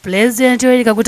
Pulezidenti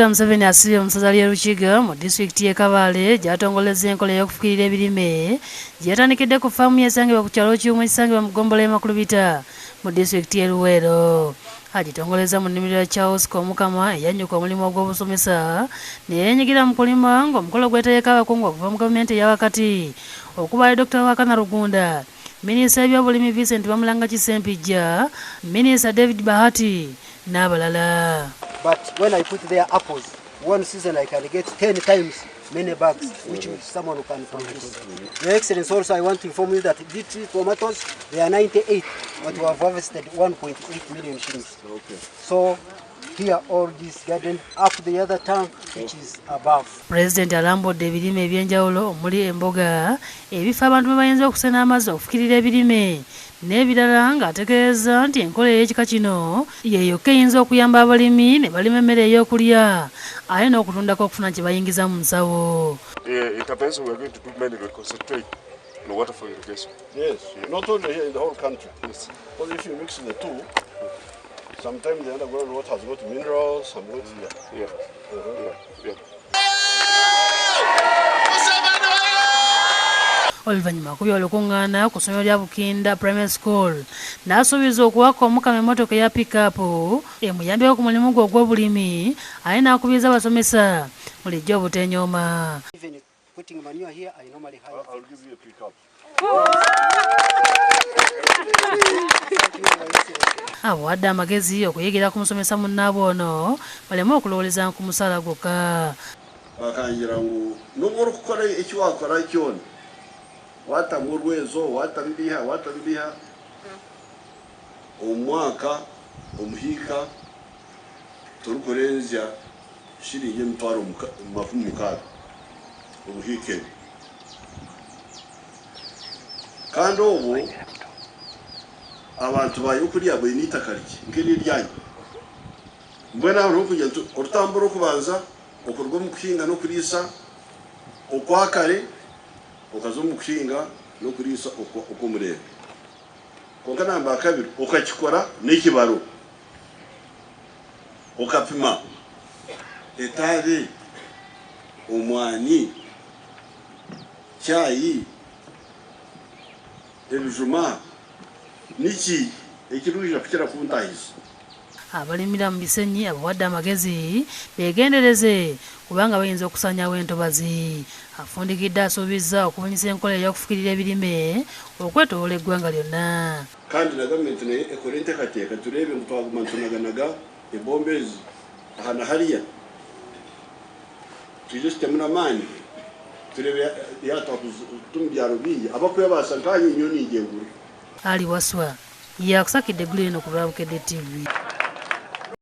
Museveni asibye omusaza ly'Erukiga mu disitulikiti y'e Kabale gy'atongolezza enkola ey'okufukirira ebirime gy'etandikidde ku ffaamu y'esangibwa ku kyalo kiwumu ekisangibwa mu ggombolola y'e Makulubita mu disitulikiti y'e Luweero. Agitongolezza mu nnimiro ya Charles Omukama eyannyuka omulimu ogw'obusomesa ne yeenyigira mu kulima ng'omukolo gwetegeka abakungu okuva mu gavumenti ey'awakati okubaala Dr. Wakana Rugunda, Minisita w'ebyobulimi Vincent Bamulanga Kisempijja, Minisita David Bahati n'abalala. But when I put their apples, one season I can get 10 times many bags, which someone can produce. Your Excellency, also I want to inform you that these tomatoes, they are 98, but we have harvested 1.8 million shillings. Okay. So here all this garden up the other tank, which is above. President alambudde ebirime ebyenjawulo omuli emboga ebifo abantu bwe bayinza okusena amazzi okufukirira ebirime n'ebirala ng'ategeeza nti enkola ey'ekika kino yeeyokka eyinza okuyamba abalimi ne balima emmere ey'okulya ate n'okutundako okufuna kye bayingiza mu nsawo. Intervention we are going to do mainly will concentrate on water for irrigation. Yes, not only here in the whole country. Yes. Because if you mix the two, sometimes the underground water has got minerals, some got Oluvannyuma akubye olukuŋŋaana ku ssomero lya Bukedde Primary School n'asuubiza okuwaka Omukama emmotoka eya pick-up emuyambyeko ku mulimu gwe ogw'obulimi ate n'akubiriza abasomesa bulijjo obutenyooma. Even putting manure here, I normally have. I'll give you a pick-up. Abawadde amagezi okuyigira ku musomesa munnaabwe ono baleme okulowooleza ku musaala gwokka. Bakangira ngu n'obwola okukola ekiwakola kyona watamu olwezo watambiha omwaka omuhiika tolukolenzya shilingi emitwalo 60 omuhiika ebyo kandi obwo abantu bayokulya bwe niitaka liki nk'eriryanyu mbwena awo n'okujja nti olutambula okubanza okuruga mu kuhinga n'okuliisa okwakare okaza mu kuhinga n'okuliisa okw'omulembe konka namba akabiri okakikora n'ekibaro okapima etabi omwani cyayi ebijuma niki ekirwija kukira ku ntahizo. Abalimira mu bisenyi abawadde amagezi beegendereze kubanga bayinza okusanyawo entobazi. Afundikidde asuubizza okubunyisa enkola ey'okufukirira ebirime okwetooloola eggwanga lyonna. Kandi na gavumenti naye ekole enteekateeka turebe ngu twaguma ntunaganaga ebombezi aha na hariya twize sitemu n'amaani turebe yatwakutumu byalo bingi abakwebaasa nkanye nyo ninjenguru. Ali Waswa yakusakidde eggulu lino ku lwa Bukedde TV.